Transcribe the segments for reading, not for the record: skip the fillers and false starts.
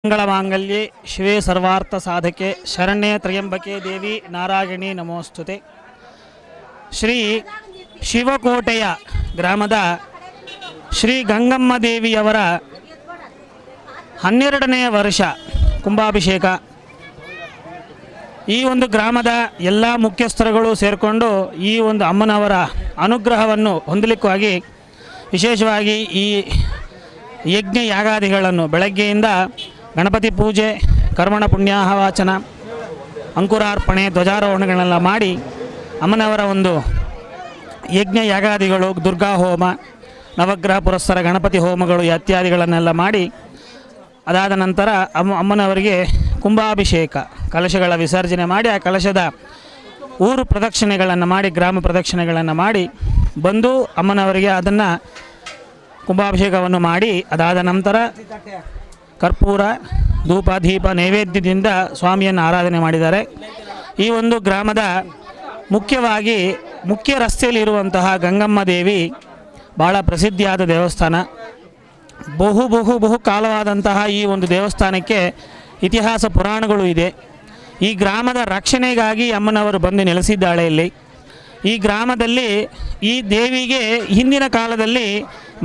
ಮಂಗಳಮಾಂಗಲ್ಯೆ ಶಿವೆ ಸರ್ವಾರ್ಥ ಸಾಧಕೆ ಶರಣ್ಯೆ ತ್ರಯಂಬಕೆ ದೇವಿ ನಾರಾಯಣಿ ನಮೋಸ್ತುತೆ. ಶ್ರೀ ಶಿವಕೋಟೆಯ ಗ್ರಾಮದ ಶ್ರೀ ಗಂಗಮ್ಮ ದೇವಿಯವರ 12ನೇ ವರ್ಷ ಕುಂಭಾಭಿಷೇಕ. ಈ ಒಂದು ಗ್ರಾಮದ ಎಲ್ಲ ಮುಖ್ಯಸ್ಥರುಗಳು ಸೇರಿಕೊಂಡು ಈ ಒಂದು ಅಮ್ಮನವರ ಅನುಗ್ರಹವನ್ನು ಹೊಂದಲಿಕ್ಕಾಗಿ ವಿಶೇಷವಾಗಿ ಈ ಯಜ್ಞ ಯಾಗಾದಿಗಳನ್ನು ಬೆಳಗ್ಗೆಯಿಂದ ಗಣಪತಿ ಪೂಜೆ, ಕರ್ಮಣ ಪುಣ್ಯಾಹವಾಚನ, ಅಂಕುರಾರ್ಪಣೆ, ಧ್ವಜಾರೋಹಣಗಳೆಲ್ಲ ಮಾಡಿ ಅಮ್ಮನವರ ಒಂದು ಯಜ್ಞ ಯಾಗಾದಿಗಳು, ದುರ್ಗಾ ಹೋಮ, ನವಗ್ರಹ ಪುರಸ್ಸರ ಗಣಪತಿ ಹೋಮಗಳು ಇತ್ಯಾದಿಗಳನ್ನೆಲ್ಲ ಮಾಡಿ ಅದಾದ ನಂತರ ಅಮ್ಮನವರಿಗೆ ಕುಂಭಾಭಿಷೇಕ ಕಲಶಗಳ ವಿಸರ್ಜನೆ ಮಾಡಿ ಆ ಕಲಶದ ಊರು ಪ್ರದಕ್ಷಿಣೆಗಳನ್ನು ಮಾಡಿ ಗ್ರಾಮ ಪ್ರದಕ್ಷಿಣೆಗಳನ್ನು ಮಾಡಿ ಬಂದು ಅಮ್ಮನವರಿಗೆ ಅದನ್ನು ಕುಂಭಾಭಿಷೇಕವನ್ನು ಮಾಡಿ ಅದಾದ ನಂತರ ಕರ್ಪೂರ, ಧೂಪ, ದೀಪ ನೈವೇದ್ಯದಿಂದ ಸ್ವಾಮಿಯನ್ನು ಆರಾಧನೆ ಮಾಡಿದ್ದಾರೆ. ಈ ಒಂದು ಗ್ರಾಮದ ಮುಖ್ಯವಾಗಿ ಮುಖ್ಯ ರಸ್ತೆಯಲ್ಲಿ ಇರುವಂತಹ ಗಂಗಮ್ಮ ದೇವಿ ಭಾಳ ಪ್ರಸಿದ್ಧಿಯಾದ ದೇವಸ್ಥಾನ. ಬಹು ಕಾಲವಾದಂತಹ ಈ ಒಂದು ದೇವಸ್ಥಾನಕ್ಕೆ ಇತಿಹಾಸ ಪುರಾಣಗಳು ಇದೆ. ಈ ಗ್ರಾಮದ ರಕ್ಷಣೆಗಾಗಿ ಅಮ್ಮನವರು ಬಂದು ನೆಲೆಸಿದ್ದಾಳೆ. ಇಲ್ಲಿ ಈ ಗ್ರಾಮದಲ್ಲಿ ಈ ದೇವಿಗೆ ಹಿಂದಿನ ಕಾಲದಲ್ಲಿ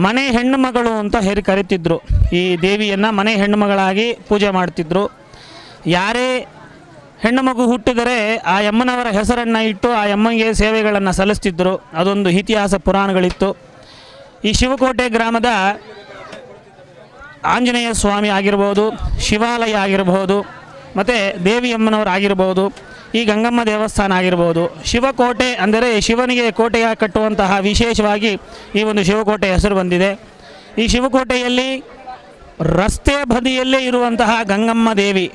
ಮನೆ ಹೆಣ್ಣು ಮಗಳು ಅಂತ ಕರೀತಿದ್ರು. ಈ ದೇವಿಯನ್ನು ಮನೆ ಹೆಣ್ಣು ಮಗಳಾಗಿ ಪೂಜೆ ಮಾಡ್ತಿದ್ರು. ಯಾರೇ ಹೆಣ್ಣು ಮಗು ಹುಟ್ಟಿದರೆ ಆ ಅಮ್ಮನವರ ಹೆಸರನ್ನು ಇಟ್ಟು ಆ ಅಮ್ಮನಿಗೆ ಸೇವೆಗಳನ್ನು ಸಲ್ಲಿಸ್ತಿದ್ರು. ಅದೊಂದು ಇತಿಹಾಸ ಪುರಾಣಗಳಿತ್ತು. ಈ ಶಿವಕೋಟೆ ಗ್ರಾಮದ ಆಂಜನೇಯ ಸ್ವಾಮಿ ಆಗಿರ್ಬೋದು, ಶಿವಾಲಯ ಆಗಿರ್ಬೋದು, ಮತ್ತು ದೇವಿಯಮ್ಮನವರು ಆಗಿರ್ಬೋದು, ಈ ಗಂಗಮ್ಮ ದೇವಸ್ಥಾನ ಆಗಿರ್ಬೋದು. ಶಿವಕೋಟೆ ಅಂದರೆ ಶಿವನಿಗೆ ಕೋಟೆಯ ಕಟ್ಟುವಂತಹ ವಿಶೇಷವಾಗಿ ಈ ಒಂದು ಶಿವಕೋಟೆ ಹೆಸರು ಬಂದಿದೆ. ಈ ಶಿವಕೋಟೆಯಲ್ಲಿ ರಸ್ತೆ ಬದಿಯಲ್ಲೇ ಇರುವಂತಹ ಗಂಗಮ್ಮ ದೇವಿ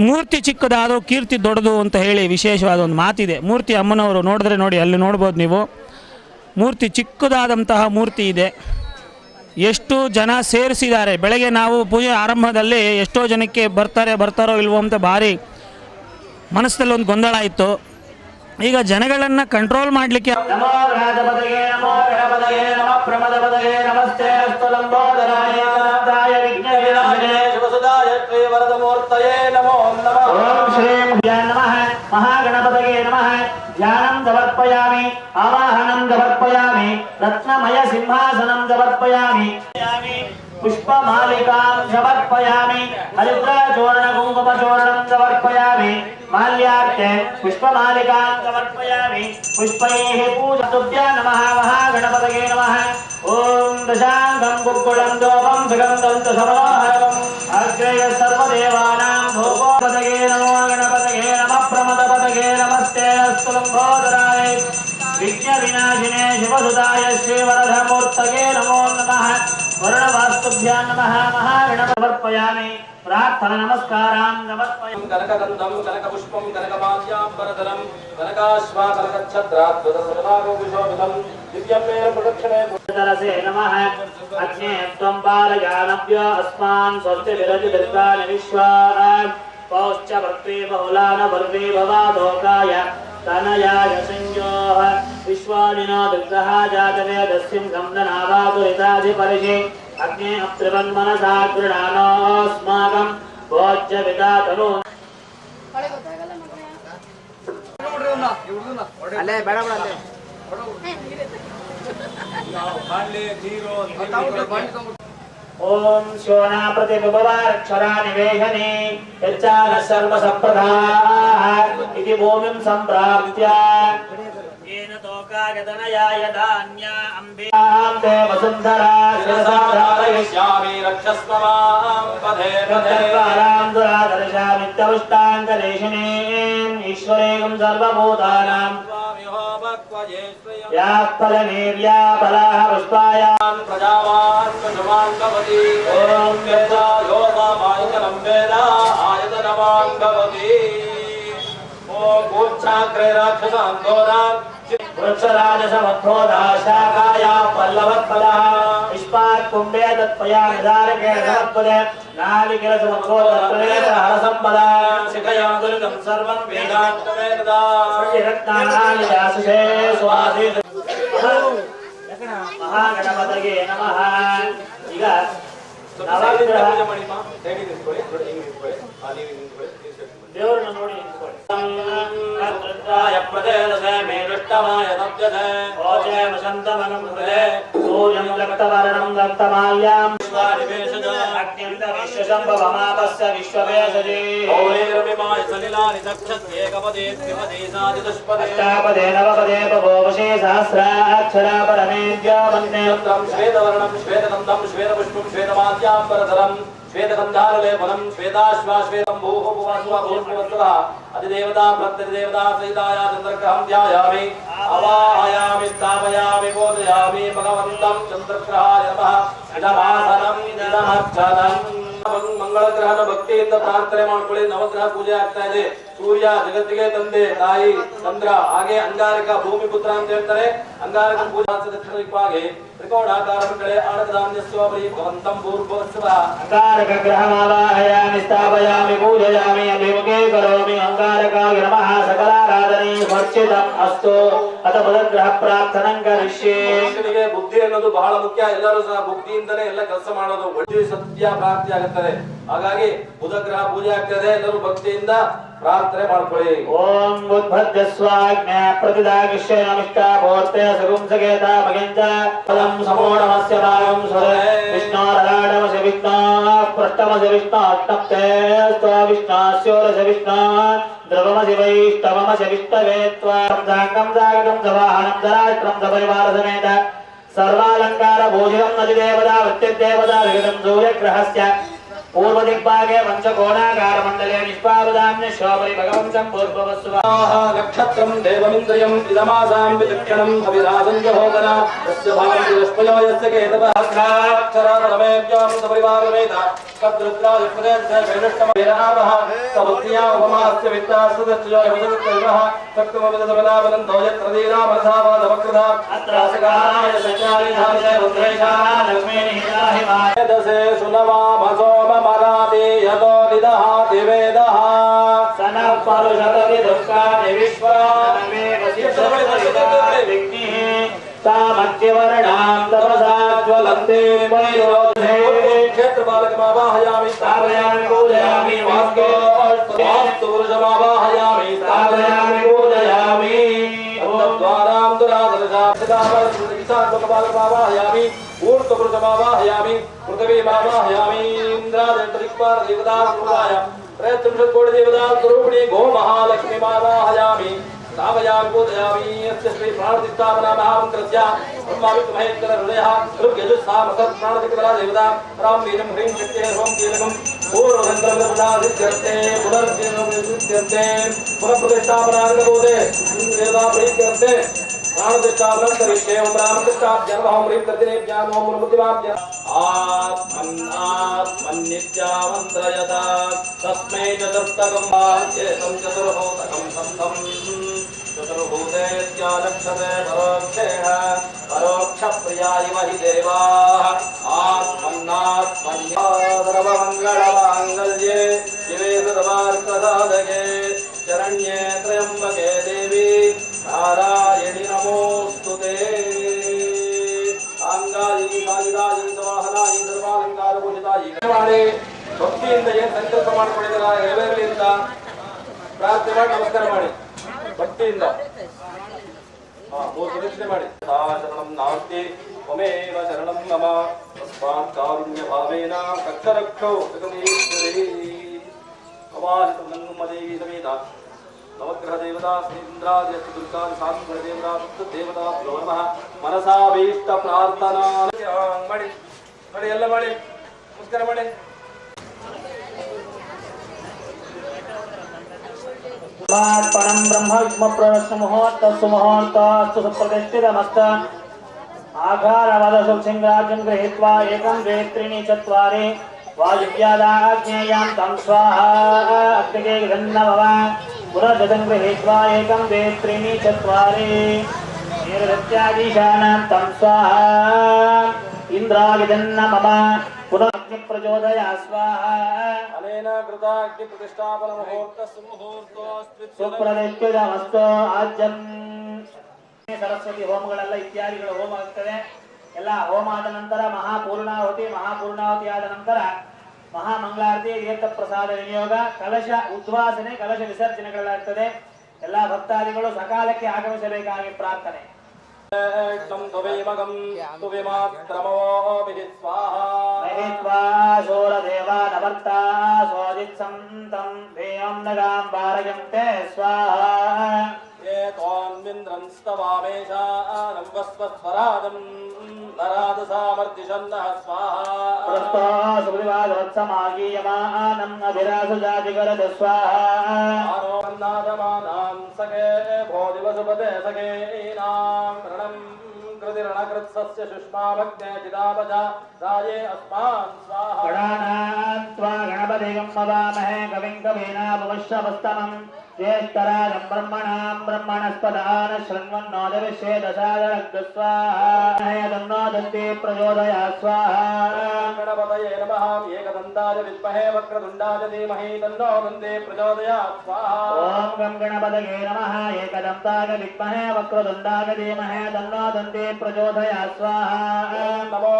ಮೂರ್ತಿ ಚಿಕ್ಕದಾದರೂ ಕೀರ್ತಿ ದೊಡ್ಡದು ಅಂತ ಹೇಳಿ ವಿಶೇಷವಾದ ಒಂದು ಮಾತಿದೆ. ಮೂರ್ತಿ ಅಮ್ಮನವರು ನೋಡಿದ್ರೆ ನೋಡಿ, ಅಲ್ಲಿ ನೋಡ್ಬೋದು ನೀವು, ಮೂರ್ತಿ ಚಿಕ್ಕದಾದಂತಹ ಮೂರ್ತಿ ಇದೆ. ಎಷ್ಟು ಜನ ಸೇರಿಸಿದ್ದಾರೆ. ಬೆಳಗ್ಗೆ ನಾವು ಪೂಜೆ ಆರಂಭದಲ್ಲಿ ಎಷ್ಟೋ ಜನಕ್ಕೆ ಬರ್ತಾರೋ ಇಲ್ವೋ ಅಂತ ಭಾರಿ ಮನಸ್ಸಲ್ಲಿ ಒಂದು ಗೊಂದಲ ಇತ್ತು. ಈಗ ಜನಗಳನ್ನು ಕಂಟ್ರೋಲ್ ಮಾಡಲಿಕ್ಕೆ ಮಹಾಗಣಪತಯೇ ನಮಃ. ಧ್ಯಾನಂ ಸಮರ್ಪಯಾಮಿ, ಆವಾಹನಂ ಸಮರ್ಪಯಾಮಿ, ರತ್ನಮಯ ಸಿಂಹಾಸನಂ ಸಮರ್ಪಯಾಮಿ, ಪುಷ್ಪಮಾಲಿಕಾಂ ಸಮರ್ಪಯಾಮಿ, ಹರಿದ್ರಚೂರ್ಣ ಕುಂಕುಮಚೂರ್ಣಂ ಸಮರ್ಪಯಾಮಿ, ಮಾಲ್ಯಾರ್ಚೆ ಪುಷ್ಪಮಾಲಿಕಾಂ ಸಮರ್ಪಯಾಮಿ, ಪುಷ್ಪೈಃ ಪೂಜಾತುಭ್ಯೋ ನಮಃ. ಮಹಾಗಣಪತಯೇ ನಮಃ. ಓಂ ದಶಾಂಗಂ ಗುಗ್ಗುಳಂ ದೋಪಂ ಸುಗಂಧಂ ಚ ಸಮೋಹರಂ ಅಗ್ರೇಯ ಸರ್ವದೇವಾನಾಂ ಭೋಗೋಪತಯೇ ನಮೋ ಗಣಪತಯೇ ನಮಃ. ಪ್ರಮದಪತಯೇ ನಮಸ್ತೆ ಅಸ್ತು ಲಂಬೋದರಾಯ ವಿಘ್ನ ವಿನಾಶಿನೇ ಶಿವಸುತಾಯ ಶ್ರೀವರಧಮೂರ್ತಯೇ ನಮೋ ನಮಃ. ವರ್ಣವಾಸ್ತುಭ್ಯೋ ನಮಃ. ಮಹಾಗಣಪತಿ ಸಮರ್ಪಯಾಮಿ, ಪ್ರಾರ್ಥನಾ ನಮಸ್ಕಾರಾಂ ಸಮರ್ಪಯಾಮಿ. ಕನಕಗಂಧಂ ಕನಕಪುಷ್ಪಂ ಕನಕಮಾಲ್ಯಾಂಬರಧರಂ ಕನಕಾಶ್ವಾಕನಕಚ್ಛತ್ರಾದ್ಭುತ ಸರ್ವಾಗೋಪಿಶೋಭಿತಂ ದಿವ್ಯಮೇವ ಪ್ರದಕ್ಷಿಣೆ ತರಸೇ ನಮಃ. ಅಗ್ನೇ ತ್ವಂ ಪಾಲಯಾನಭ್ಯೋ ಅಸ್ಮಾನ್ ಸ್ವಸ್ತಿ ವಿರಜಿ ದುರ್ಗಾನಿ ವಿಶ್ವಾ ಪೌಶ್ಚ ಭಕ್ತಿ ಬಹುಲಾನ ಭರ್ವಿ ಭವಾದೋಕಾಯ ತನಯಾಯ ಸಂಯೋಹ ವಿಶ್ವಾನಿನೋ ದುರ್ಗಃ ಜಾತವೇದಸ್ಯಂ ಗಂಧನಾವಾದುರಿತಾಧಿ ಪರಿಷೆ ಅಗ್ನೇ ಅಪ್ತ್ರಿವನ್ಮನಸಾ ಗೃಣಾನೋಸ್ಮಾಕಂ ಭೋಜ್ಯ ವಿದಾತನು. ಅಲ್ಲೇ ಬೇಡ ಬೇಡ ಅಲ್ಲೇ ಓಂ ಶೋಣಾ ಪ್ರತಿಬಿಂಬವಾರಕ್ಷರಾ ನಿವೇಶನೆ ಯಚ್ಚಾನ ಸರ್ವ ಸಂಪ್ರದಾಃ ಇತಿ ಭೂಮಿಂ ಸಂಪ್ರಾಪ್ತ್ಯ ಯೇನ ತೋಕಾಗದನಯಾಯ ಧಾನ್ಯ ಅಂಬೆ ವಸುಂಧರಾ ಶಿರಸಾಧಾರಯಿಷ್ಯಾಮಿ ರಕ್ಷಸ್ಮಮಾಂ ಪದೇ ಪದೇ ಪದೇರಾಂ ದುರಾದರ್ಶಾಮಿತ್ಯವುಷ್ಟಾಂಗಲೇಶನೇ ಈಶ್ವರೇಗಂ ಸರ್ವಭೂತಾನಾಂ ಯಾ ಫಲಮೇರ್ಯಾ ಫಲಃ ಪುಷ್ಪಾಯಾಂ ಪ್ರಜಾವಾನ್ ಪಶುಮಾನ್ ಭವತಿ. ಓಂ ವೇದ ಯೋಗಮಾಯತನಂ ವೇದ ಆಯತನವಾನ್ ಭವತಿ. ಓಂ ಗೂಚ್ಛಾಗ್ರೇ ರಾಕ್ಷಸಾನ್ ಘೋರಾನ್ ವೃಕ್ಷರಾಜಸಮಧ್ವೋಧಾ ಶಾಖಾಯಾ ಪಲ್ಲವತ್ಫಲಃ ಇಷ್ಪಾತ್ ಕುಂಭೇ ತತ್ಪಯಾ ನಿಧಾರಕೆ ಸಮತ್ಪದೆ ನಾಲಿಕೆಲ ಸಮಧ್ವೋಧತ್ರೇತ ಹರಸಂಪದ ಶಿಖಯಾಂ ದುರ್ಗಂ ಸರ್ವಂ ವೇದಾಂತವೇದಾ ರತ್ನಾನಾನಿ ದಾಸುಷೇ ಸ್ವಾಧೀ. ಮಹಾಗಣಪತಯೇ ನಮಃ. ಈಗ ಪೂಜೆ ಮಾಡಿ ಮಾ ಹೇಗೆ ನಿಂತ್ಕೊಳ್ಳಿ ನೋಡಿ ಹಿಂಗೆ ನಿಂತ್ಕೊಳ್ಳಿ ನೀವು ನಿಂತ್ಕೊಳ್ಳಿ ದೇವರನ್ನ ನೋಡಿ ನಿಂತ್ಕೊಳ್ಳಿ. ಮೇರುಷ್ಟಮಾಯ ತಪ್ಯತೆ ಓಜೇ ವಸಂತಮನಂ ಹೃದಯ ಸೂರ್ಯಂ ರಕ್ತವರ್ಣಂ ದತ್ತಮಾಲ್ಯಾಂ ಸ್ವಾನಿವೇಶಜ ಅಗ್ನಿಂದ ವಿಶ್ವಸಂಭವಮಾಪಸ್ಯ ವಿಶ್ವವೇಶಜೇ ೌರೇರಮಿಮಾಯ ಸಲಿಲಾನಿ ದಕ್ಷಸ್ಯೇಕಪದೇ ತ್ರಿಪದೇ ಸಾಧಿದುಷ್ಪದೇ ಅಷ್ಟಾಪದೇ ನವಪದೇ ಬಭೂವಶೇ ಸಹಸ್ರಾಕ್ಷರಾ ಪರಮೇದ್ಯಾ ವಂದೇ ಶ್ವೇತವರ್ಣಂ ಶ್ವೇತಗಂಧಂ ಶ್ವೇತಪುಷ್ಪಂ ಶ್ವೇತಮಾಲ್ಯಾಂಬರಧರಂ ಶ್ವೇತಗಂಧಾರಲೇಪನಂ ಶ್ವೇತಾಶ್ವಾ ಶ್ವೇತಂ ಭೂಃ ಭುವಸ್ವ ಭೂರ್ಭುವಸ್ವಃ ಅಧಿದೇವತಾ ಪ್ರತ್ಯಧಿದೇವತಾ ಸಹಿತಾಯ ಚಂದ್ರಗ್ರಹಂ ಧ್ಯಾಯಾಮಿ ಅವಾಹಯಾಮಿ ಸ್ಥಾಪಯಾಮಿ ಬೋಧಯಾಮಿ ಭಗವಂತಂ ಚಂದ್ರಗ್ರಹಾಯ ನಮಃ ಇದಮಾಸನಂ ಇದಮರ್ಚನಂ ಮಂಗಳ ಗ್ರಹದ ಭಕ್ತಿಯಿಂದ ಪ್ರಾರ್ಥನೆ ಮಾಡ್ಕೊಳ್ಳಿ. ನವಗ್ರಹ ಪೂಜೆ ಆಗ್ತಾ ಇದೆ. ಸೂರ್ಯ ಜಗತ್ತಿಗೆ ತಂದೆ ತಾಯಿ, ಚಂದ್ರ ಹಾಗೆ ಅಂಗಾರಕ ಭೂಮಿ ಪುತ್ರ ಅಂತ ಹೇಳ್ತಾರೆ. ಅಂಗಾರಕ ಪೂಜಾ ದಕ್ಷಿಣ ದಿಕ್ಕಾಗಿ ತ್ರಿಕೋಣಾಕಾರ ಮಂಡಳೆ ಆಡದಾನ್ಯಸ್ವಾಮಿ ಭಗವಂತಂ ಭೂರ್ಭುವಸ್ವ ಅಂಗಾರಕ ಗ್ರಹಮಾವಾಹಯಾಮಿ ಸ್ಥಾಪಯಾಮಿ ಪೂಜಯಾಮಿ ಅಭಿಮುಖೇ ಕರೋಮಿ ಅಂಗಾರಕಾಯ ನಮಃ ಸಕಲಾರಾಧನೆ ಸಮರ್ಚಿತಂ ಅಸ್ತು ಅಥ ಬುಧಗ್ರಹ ಪ್ರಾರ್ಥನಂ ಕರಿಷ್ಯೆ. ಮನುಷ್ಯನಿಗೆ ಬುದ್ಧಿ ಅನ್ನೋದು ಬಹಳ ಮುಖ್ಯ. ಎಲ್ಲರೂ ಸಹ ಬುದ್ಧಿಯಿಂದಲೇ ಎಲ್ಲ ಕೆಲಸ ಮಾಡೋದು. ಒಳ್ಳೆ ಸತ್ಯ ಪ್ರಾಪ್ತಿ ಆಗುತ್ತದೆ. ಹಾಗಾಗಿ ಬುಧಗ್ರಹ ಪೂಜೆ ಆಗ್ತದೆ. ಎಲ್ಲರೂ ಭಕ್ತಿಯಿಂದ ಪ್ರಾರ್ಥನೆ ಮಾಡ್ಕೊಳ್ಳಿ. ಓಂ ಬುದ್ಧಸ್ವಾಜ್ಞಾ ಪ್ರತಿದಾಗಿಷ್ಯ ನಮಿಷ್ಟಾ ಭೋರ್ತೆ ಸಗುಂಸಕೇತ ಭಗಂಜ ಪದಂ ಸಮೋಣಮಸ್ಯ ಭಾಗಂ ಸ್ವರೆ ವಿಷ್ಣೋರಲಾಡಮಸ ವಿಷ್ಣೋ ಪೃಷ್ಠಮಸ ವಿಷ್ಣೋ ಅಷ್ಟಪ್ತೆ ಸ್ವ ವಿಷ್ಣಾಸ್ಯೋರಸ ವಿಷ್ಣೋ ದ್ರವಮಸಿ ವೈಷ್ಣವಮಸ ವಿಷ್ಣವೇ ತ್ವಾಂ ಸಾಂಗಂ ಸಾಗಂ ಸವಾಹನಂ ಧರಾಷ್ಟ್ರಂ ಸಪರಿವಾರ ಸಮೇತ ಸರ್ವಾಲಂಕಾರ ಭೂಷಿತಂ ನದಿದೇವತಾ ವೃತ್ತಿದೇವತಾ ವಿಗತಂ ಸೂರ್ಯಗ್ರಹಸ್ಯ पूर्वदिग्भागे पंचकोणाकार मंडले निष्पावदान्य शोभरि भगवन्तं पूर्ववस्व नक्षत्रं देवमिन्द्रियं इदमासां विचक्षणं कविराजं जहोदना यस्य भावं रश्मयो यस्य केतवः अक्षराक्षरपरमेभ्यां सपरिवारमेत तद्रुद्राजप्रदेशे वैरष्टमवेरावः सवत्या उपमास्य वित्तास्तदच्चयो यवदत्तैवः तत्त्वमविदसमनावनन्दो यत्रदीनामरसावदवकृधा अत्रासकाराय सचारिधासे रुद्रेशा लक्ष्मीनिहिताहिमाय दसे सुनवामसोम मरादे यतो निदहाति वेदः सनः परुषतति दुःखानि विश्वानमे विघ्निः सामध्यवर्णां तपसाज्वलन्ते वैरोधे क्षेत्रपालकमावाहयामि स्थापयामि पूजयामि वास्तु पुरुषमावाहयामि स्थापयामि पूजयामि द्वारां दुरादर्शाक्षदापरपालकमावाहयामि ऊर्ध्वपुरुषमावाहयामि पृथिवीमावाहयामि इन्द्रादिक्पालदेवतारूपाय त्रयस्त्रिंशत्कोटि देवतारूपिणी गो महालक्ष्मीमावाहयामि स्थापयामि पूजयामि यस्य श्री प्राणप्रतिष्ठापना महामन्त्रस्य ब्रह्माविष्णुमहेश्वर हृदयः ऋग्यजुस्सामसत् प्राणदिक्परा देवता रां वीरं ह्रीं शक्तिः ह्रौं कीलकं पूर्वसङ्कल्पदासिद्ध्यर्थे पुनर्सिद्ध्यर्थे पुनः प्रतिष्ठापनाङ्गभूते देवता प्रीत्यर्थे प्राणप्रतिष्ठापनं करिष्ये ओं रामकृष्णाभ्यां नमः ओं ह्रीं कर्तिनेभ्यां ओं मूर्तिमाभ्याम् आत्मन्नित्यामन्त्रयता तस्मै चतुर्थकं वाच्येतं चतुर्भूतकं सन्तं चतुर्भूतेत्यालक्षते परोक्षेण परोक्षप्रिया इव हि देवाः आत्मन्नात्मन्यादरवमङ्गलमाङ्गल्ये शिवे सर्वार्थसाधके शरण्ये त्र्यम्बके देवी नारायणि नमोऽस्तुते अंगायि कालिदायि सवाहनायि सर्वालंकार पूजितायि ಮಾಡಿ ಭಕ್ತಿಯಿಂದ ಏನು ಸಂಕಲ್ಪ ಮಾಡಿಕೊಂಡಿದ್ದೀರಾ ಎಲ್ಲರಿಗಿಂತ ಪ್ರಾರ್ಥನೆ ಮಾಡಿ ನಮಸ್ಕಾರ ಮಾಡಿ ಭಕ್ತಿಯಿಂದ ಮೂರು ಪ್ರದಕ್ಷಿಣೆ ಮಾಡಿ ಶರಣಂ ನಾಸ್ತಿ ತ್ವಮೇವ ಶರಣಂ ಮಮ ತಸ್ಮಾತ್ ಕಾರುಣ್ಯ ಭಾವೇನ ರಕ್ಷರಕ್ಷೋ ಜಗದೀಶ್ವರಿ ಅವಾಹಿತ ನಮ್ಮದೇವಿ ಸಮೇತ नवग्रह देवता श्रीन्द्रादि दुर्गा सात्वर देवता तत्व देवता नमः मनसाभीष्ट प्रार्थना ಮಾಡಿ ಮಾಡಿ ಎಲ್ಲ ಮಾಡಿ ನಮಸ್ಕಾರ ಮಾಡಿ समर्पणं ब्रह्मविष्णु प्रवेश मुहूर्तस्सु मुहूर्तस्तु सुप्रतिष्ठितमस्त आघारवदसु सिंहराजं गृहीत्वा एकं द्वे त्रीणि चत्वारि वायुव्यादाग्नेयां तं स्वाहा अग्निगे गन्नवः पुनर्जतं गृहीत्वा एकं द्वे त्रीणि चत्वारि नीरदत्यादीशानां तं स्वाहा इन्द्रागिदन्न मम पुनः अग्नि प्रचोदया स्वाहा अनेन कृता अग्नि प्रतिष्ठापन मुहूर्तस्य मुहूर्तोऽस्ति सुप्रतिष्ठितमस्तु आज्यं सरस्वती ಹೋಮಗಳೆಲ್ಲ ಇತ್ಯಾದಿಗಳು ಹೋಮ ಆಗ್ತದೆ ಎಲ್ಲ ಹೋಮ ಆದ ನಂತರ ಮಹಾಪೂರ್ಣಾಹುತಿ ಆದ ನಂತರ ಮಹಾಮಂಗಳಾರತಿ, ತೀರ್ಥ ಪ್ರಸಾದ ವಿನಿಯೋಗ, ಕಲಶ ಉದ್ವಾಸನೆ, ಕಲಶ ವಿಸರ್ಜನೆಗಳಾಗ್ತದೆ. ಎಲ್ಲ ಭಕ್ತಾದಿಗಳು ಸಕಾಲಕ್ಕೆ ಆಗಮಿಸಬೇಕಾಗಿ ಪ್ರಾರ್ಥನೆ. गणपतिं मवामहे कविं कवीनामुपश्रवस्तमम् ज्येष्ठराजं ब्रह्मणस्पदान शृण्वन्नोदविश्वे दशादरग्स्वाहा तन्नो दन्ति प्रचोदयात् स्वाहा। गणपतये नमः। एकदन्ताय विद्महे वक्रतुण्डाय धीमहि तन्नो दन्ति प्रचोदयात् स्वाहा। ओम गं गणपतये नमः। एकदन्ताय विद्महे वक्रतुण्डाय धीमहि तन्नो दन्ति प्रचोदयात् स्वाहा। नमो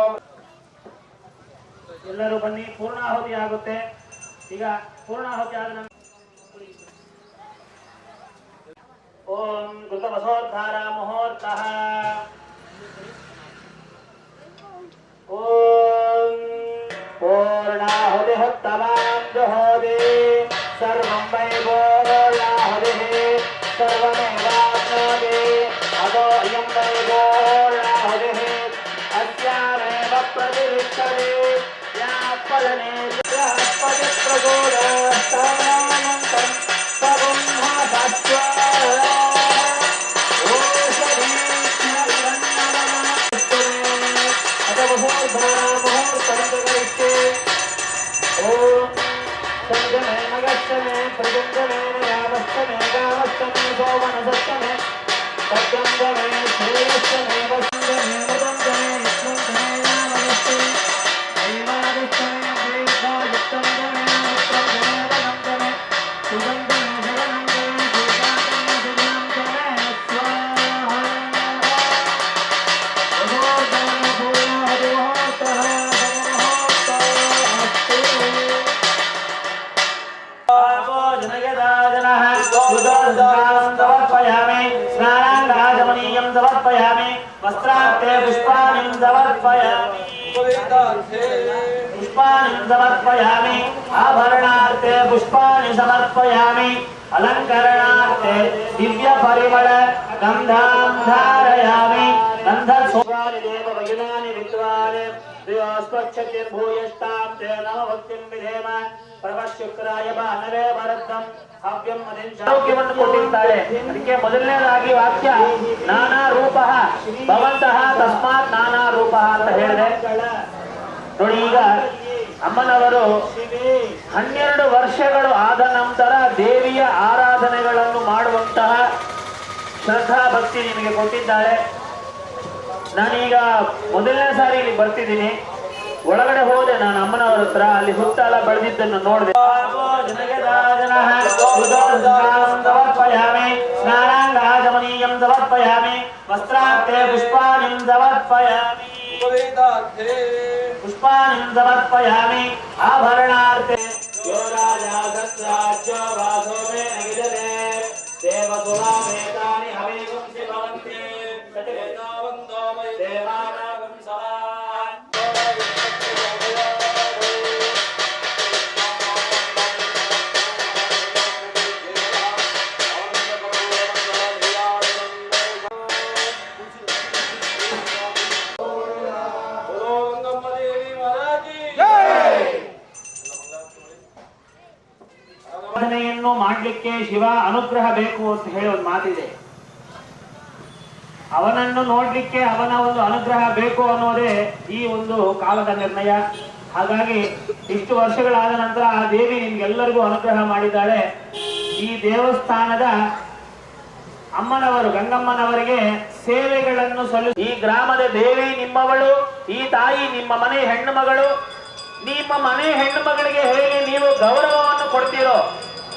ಎಲ್ಲರೂ ಬನ್ನಿ, ಪೂರ್ಣಾಹುತಿ ಆಗುತ್ತೆ. ಈಗ ಪೂರ್ಣಾಹುತಿ ಆದ ನಂತರ ಓಂ ಕೃತವಸೋದ್ಧಾರ ಮುಹೂರ್ತಃ. ಓಂ ಪೂರ್ಣಾಹುತಿ ಹುತ್ತವಾಂ ಜುಹೋತಿ ಸರ್ವಂ ವೈ ಪೂರ್ಣಾಹುತಿಃ ಸರ್ವಮೇವಾಪ್ನೋತಿ ಅತೋ ಅಯಂ ವೈ ಪೂರ್ಣಾಹುತಿಃ ಅಸ್ಯಾಮೇವ ಪ್ರತಿಷ್ಠತೆ फलने प्रगोरस्तमन्तं सगुंहासत्वा संगमे मगस्तमे प्रगंगमे यावस्तमे गावस्तमे सोमनसस्तमे सद्गंगमे श्रेयस्तमे वसंगमे मदंगमे विष्णुगमे नामस्तमे समर्पयामि वस्त्रार्थे पुष्पाणि समर्पयामि आभरणार्थे पुष्पाणि समर्पयामि अलंकरणार्थे दिव्य परिमल गंधां धारयामि गंधस्वानि देव वैनानि विद्वान् द्वयोस्पक्षते भूयष्टां ते नम भक्तिं विधेम ಪ್ರಭಶುಕ್ರಾಯ ಬಾನವೇ ಭರತಂ ಹವ್ಯಂ ಆರೋಗ್ಯವನ್ನು ಕೊಟ್ಟಿರ್ತಾರೆ. ಅದಕ್ಕೆ ಮೊದಲನೇದಾಗಿ ವಾಕ್ಯ ನಾನಾ ರೂಪ ಭವಂತಹ ತಸ್ಮಾತ್ ನಾನಾ ರೂಪ ಅಂತ ಹೇಳಿದೆ ನೋಡಿ. ಈಗ ಅಮ್ಮನವರು 12 ವರ್ಷಗಳು ಆದ ನಂತರ ದೇವಿಯ ಆರಾಧನೆಗಳನ್ನು ಮಾಡುವಂತಹ ಶ್ರದ್ಧಾ ಭಕ್ತಿ ನಿಮಗೆ ಕೊಟ್ಟಿದ್ದಾಳೆ. ನಾನೀಗ ಮೊದಲನೇ ಸಾರಿ ಇಲ್ಲಿ ಬರ್ತಿದ್ದೀನಿ. ಒಳಗಡೆ ಹೋದೆ ನಾನು ಅಮ್ಮನವರ ಹತ್ರ. ಅಲ್ಲಿ ಹುತ್ತ ಎಲ್ಲ ಬೆಳೆದಿದ್ದನ್ನು ನೋಡಿದೆ. ಸಮರ್ಪಯಾಮಿ ಸ್ನಾನಾಂಗಾಜಮನೀಯಂ ಸಮರ್ಪಯಾಮಿ ವಸ್ತ್ರಾರ್ಥೆ ಪುಷ್ಪಾಣಿ ಸಮರ್ಪಯಾಮಿ ಸಮರ್ಪಯಾಮಿ ಆಭರಣಾರ್ಥೆ ಯೋ ರಾಜಾ ಸತ್ರಾಜ್ಯೋ ವಾಸೋ ಮೇ ನಗಿದಲೆ ದೇವಸುರಾಮೇತಾನಿ ಹವೇಗುಂಸಿ ಭವಂತಿ ಸತಿವೇತಾವಂತೋ ವೈ ದೇವಾನಾಗಂ ಸದಾ. ಮಾಡಲಿಕ್ಕೆ ಶಿವ ಅನುಗ್ರಹ ಬೇಕು ಅಂತ ಹೇಳಿ ಒಂದು ಮಾತಿದೆ. ಅವನನ್ನು ನೋಡ್ಲಿಕ್ಕೆ ಅವನ ಒಂದು ಅನುಗ್ರಹ ಬೇಕು ಅನ್ನೋದೇ ಈ ಒಂದು ಕಾಲದ ನಿರ್ಣಯ. ಹಾಗಾಗಿ ಇಷ್ಟು ವರ್ಷಗಳಾದ ನಂತರ ಆ ದೇವಿ ನಿಮ್ಗೆಲ್ಲರಿಗೂ ಅನುಗ್ರಹ ಮಾಡಿದ್ದಾಳೆ. ಈ ದೇವಸ್ಥಾನದ ಅಮ್ಮನವರು ಗಂಗಮ್ಮನವರಿಗೆ ಸೇವೆಗಳನ್ನು ಸಲ್ಲಿಸಿ ಈ ಗ್ರಾಮದ ದೇವಿ ನಿಮ್ಮವಳು, ಈ ತಾಯಿ ನಿಮ್ಮ ಮನೆ ಹೆಣ್ಣು ಮಗಳು. ನಿಮ್ಮ ಮನೆ ಹೆಣ್ಣು ಮಗಳಿಗೆ ಹೇಗೆ ನೀವು ಗೌರವವನ್ನು ಕೊಡ್ತೀರೋ,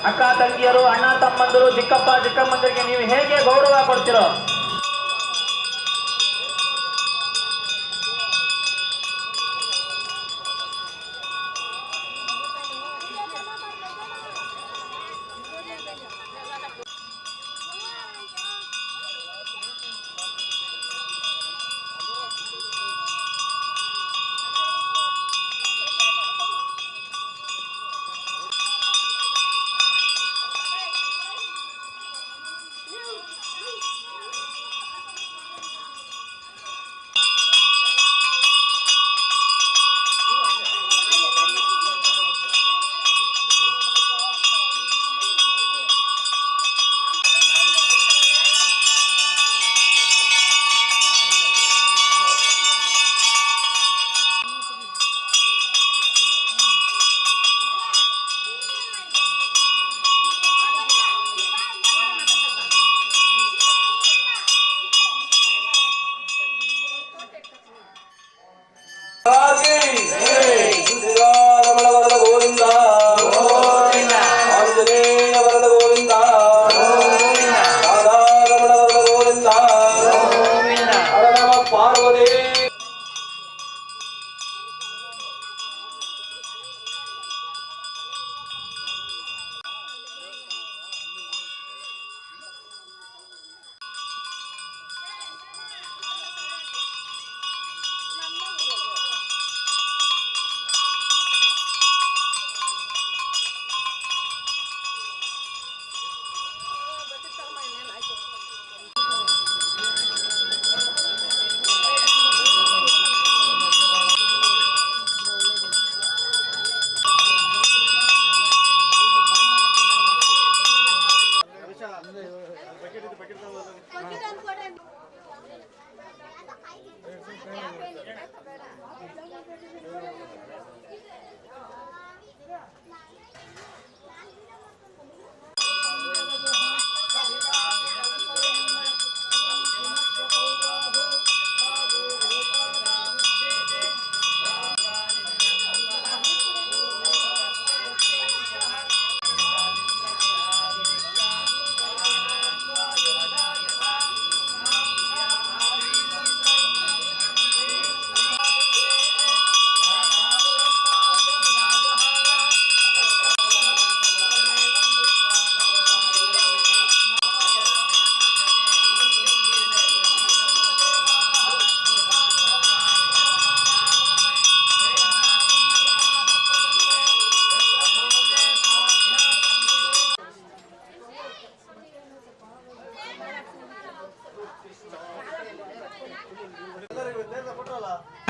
ಅಕ್ಕ ತಂಗಿಯರು ಅಣ್ಣ ತಮ್ಮಂದರು ಚಿಕ್ಕಪ್ಪ ಚಿಕ್ಕಮ್ಮಂದರಿಗೆ ನೀವು ಹೇಗೆ ಗೌರವ ಕೊಡ್ತೀರೋ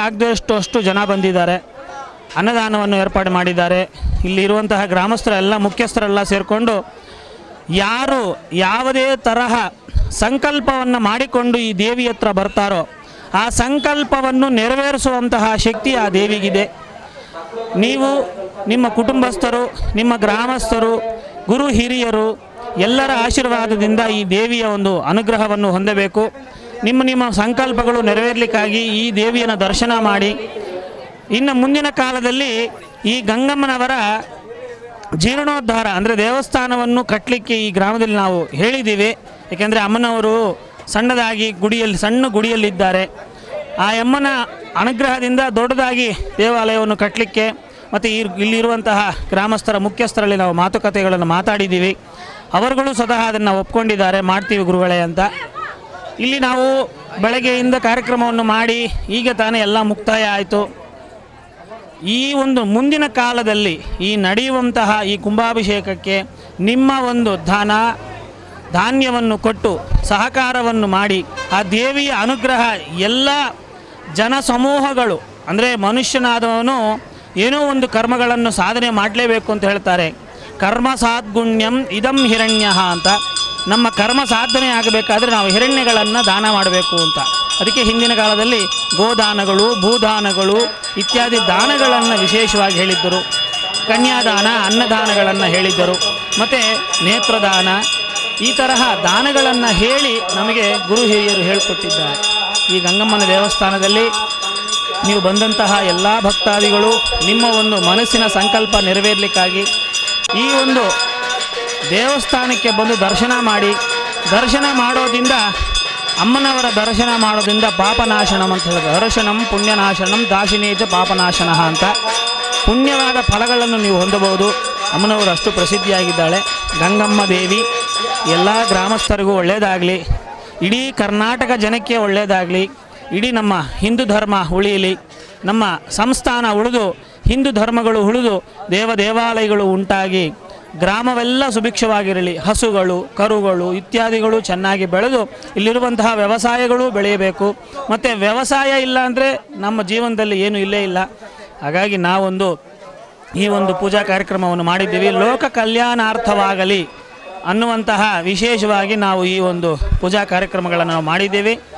ಆಗದಷ್ಟು ಜನ ಬಂದಿದ್ದಾರೆ. ಅನ್ನದಾನವನ್ನು ಏರ್ಪಾಡು ಮಾಡಿದ್ದಾರೆ. ಇಲ್ಲಿರುವಂತಹ ಗ್ರಾಮಸ್ಥರೆಲ್ಲ ಮುಖ್ಯಸ್ಥರೆಲ್ಲ ಸೇರಿಕೊಂಡು ಯಾರು ಯಾವುದೇ ತರಹ ಸಂಕಲ್ಪವನ್ನು ಮಾಡಿಕೊಂಡು ಈ ದೇವಿ ಹತ್ರ ಬರ್ತಾರೋ ಆ ಸಂಕಲ್ಪವನ್ನು ನೆರವೇರಿಸುವಂತಹ ಶಕ್ತಿ ಆ ದೇವಿಗಿದೆ. ನೀವು ನಿಮ್ಮ ಕುಟುಂಬಸ್ಥರು, ನಿಮ್ಮ ಗ್ರಾಮಸ್ಥರು, ಗುರು ಹಿರಿಯರು ಎಲ್ಲರ ಆಶೀರ್ವಾದದಿಂದ ಈ ದೇವಿಯ ಒಂದು ಅನುಗ್ರಹವನ್ನು ಹೊಂದಬೇಕು. ನಿಮ್ಮ ಸಂಕಲ್ಪಗಳು ನೆರವೇರಲಿಕ್ಕಾಗಿ ಈ ದೇವಿಯನ್ನು ದರ್ಶನ ಮಾಡಿ. ಇನ್ನು ಮುಂದಿನ ಕಾಲದಲ್ಲಿ ಈ ಗಂಗಮ್ಮನವರ ಜೀರ್ಣೋದ್ಧಾರ ಅಂದರೆ ದೇವಸ್ಥಾನವನ್ನು ಕಟ್ಟಲಿಕ್ಕೆ ಈ ಗ್ರಾಮದಲ್ಲಿ ನಾವು ಹೇಳಿದ್ದೀವಿ. ಏಕೆಂದರೆ ಅಮ್ಮನವರು ಸಣ್ಣದಾಗಿ ಸಣ್ಣ ಗುಡಿಯಲ್ಲಿದ್ದಾರೆ. ಆ ಅಮ್ಮನ ಅನುಗ್ರಹದಿಂದ ದೊಡ್ಡದಾಗಿ ದೇವಾಲಯವನ್ನು ಕಟ್ಟಲಿಕ್ಕೆ ಮತ್ತು ಇಲ್ಲಿರುವಂತಹ ಗ್ರಾಮಸ್ಥರ ಮುಖ್ಯಸ್ಥರಲ್ಲಿ ನಾವು ಮಾತುಕತೆಗಳನ್ನು ಮಾತಾಡಿದ್ದೀವಿ. ಅವರುಗಳು ಸ್ವತಃ ಅದನ್ನು ಒಪ್ಕೊಂಡಿದ್ದಾರೆ, ಮಾಡ್ತೀವಿ ಗುರುಗಳೇ ಅಂತ. ಇಲ್ಲಿ ನಾವು ಬೆಳಗ್ಗೆಯಿಂದ ಕಾರ್ಯಕ್ರಮವನ್ನು ಮಾಡಿ ಈಗ ತಾನೇ ಎಲ್ಲ ಮುಕ್ತಾಯ ಆಯಿತು. ಈ ಒಂದು ಮುಂದಿನ ಕಾಲದಲ್ಲಿ ಈ ನಡೆಯುವಂತಹ ಈ ಕುಂಭಾಭಿಷೇಕಕ್ಕೆ ನಿಮ್ಮ ಒಂದು ಧಾನ್ಯವನ್ನು ಕೊಟ್ಟು ಸಹಕಾರವನ್ನು ಮಾಡಿ ಆ ದೇವಿಯ ಅನುಗ್ರಹ ಎಲ್ಲ ಜನ ಸಮೂಹಗಳು ಅಂದರೆ ಮನುಷ್ಯನಾದವನು ಏನೋ ಒಂದು ಕರ್ಮಗಳನ್ನು ಸಾಧನೆ ಮಾಡಲೇಬೇಕು ಅಂತ ಹೇಳ್ತಾರೆ. ಕರ್ಮ ಸಾದ್ಗುಣ್ಯಂ ಇದಂ ಹಿರಣ್ಯ ಅಂತ. ನಮ್ಮ ಕರ್ಮ ಸಾಧನೆ ಆಗಬೇಕಾದ್ರೆ ನಾವು ಹಿರಣ್ಯಗಳನ್ನು ದಾನ ಮಾಡಬೇಕು ಅಂತ. ಅದಕ್ಕೆ ಹಿಂದಿನ ಕಾಲದಲ್ಲಿ ಗೋದಾನಗಳು, ಭೂದಾನಗಳು ಇತ್ಯಾದಿ ದಾನಗಳನ್ನು ವಿಶೇಷವಾಗಿ ಹೇಳಿದ್ದರು. ಕನ್ಯಾದಾನ, ಅನ್ನದಾನಗಳನ್ನು ಹೇಳಿದ್ದರು. ಮತ್ತು ನೇತ್ರದಾನ, ಈ ತರಹ ದಾನಗಳನ್ನು ಹೇಳಿ ನಮಗೆ ಗುರು ಹಿರಿಯರು ಹೇಳಿಕೊಟ್ಟಿದ್ದಾರೆ. ಈ ಗಂಗಮ್ಮನ ದೇವಸ್ಥಾನದಲ್ಲಿ ನೀವು ಬಂದಂತಹ ಎಲ್ಲ ಭಕ್ತಾದಿಗಳು ನಿಮ್ಮ ಒಂದು ಮನಸ್ಸಿನ ಸಂಕಲ್ಪ ನೆರವೇರಲಿಕ್ಕಾಗಿ ಈ ಒಂದು ದೇವಸ್ಥಾನಕ್ಕೆ ಬಂದು ದರ್ಶನ ಮಾಡಿ, ದರ್ಶನ ಮಾಡೋದ್ರಿಂದ ಅಮ್ಮನವರ ದರ್ಶನ ಮಾಡೋದ್ರಿಂದ ಪಾಪನಾಶನಂ ಅಂತ ಹೇಳಿದ್ರು. ದರ್ಶನಂ ಪುಣ್ಯನಾಶನಂ ದಾಶಿನೇಚ ಪಾಪನಾಶನ ಅಂತ ಪುಣ್ಯವಾದ ಫಲಗಳನ್ನು ನೀವು ಹೊಂದಬಹುದು. ಅಮ್ಮನವರು ಅಷ್ಟು ಪ್ರಸಿದ್ಧಿಯಾಗಿದ್ದಾಳೆ. ಗಂಗಮ್ಮ ದೇವಿ ಎಲ್ಲ ಗ್ರಾಮಸ್ಥರಿಗೂ ಒಳ್ಳೆಯದಾಗಲಿ, ಇಡೀ ಕರ್ನಾಟಕ ಜನಕ್ಕೆ ಒಳ್ಳೆಯದಾಗಲಿ, ಇಡೀ ನಮ್ಮ ಹಿಂದೂ ಧರ್ಮ ಉಳಿಯಲಿ, ನಮ್ಮ ಸಂಸ್ಥಾನ ಉಳಿದು ಹಿಂದೂ ಧರ್ಮಗಳು ಉಳಿದು ದೇವಾಲಯಗಳು ಉಂಟಾಗಿ ಗ್ರಾಮವೆಲ್ಲ ಸುಭಿಕ್ಷವಾಗಿರಲಿ. ಹಸುಗಳು, ಕರುಗಳು ಇತ್ಯಾದಿಗಳು ಚೆನ್ನಾಗಿ ಬೆಳೆದು ಇಲ್ಲಿರುವಂತಹ ವ್ಯವಸಾಯಗಳು ಬೆಳೆಯಬೇಕು. ಮತ್ತು ವ್ಯವಸಾಯ ಇಲ್ಲ ಅಂದರೆ ನಮ್ಮ ಜೀವನದಲ್ಲಿ ಏನೂ ಇಲ್ಲೇ ಇಲ್ಲ. ಹಾಗಾಗಿ ನಾವೊಂದು ಈ ಒಂದು ಪೂಜಾ ಕಾರ್ಯಕ್ರಮವನ್ನು ಮಾಡಿದ್ದೀವಿ. ಲೋಕ ಕಲ್ಯಾಣಾರ್ಥವಾಗಲಿ ಅನ್ನುವಂತಹ ವಿಶೇಷವಾಗಿ ನಾವು ಈ ಒಂದು ಪೂಜಾ ಕಾರ್ಯಕ್ರಮಗಳನ್ನು ನಾವು ಮಾಡಿದ್ದೀವಿ.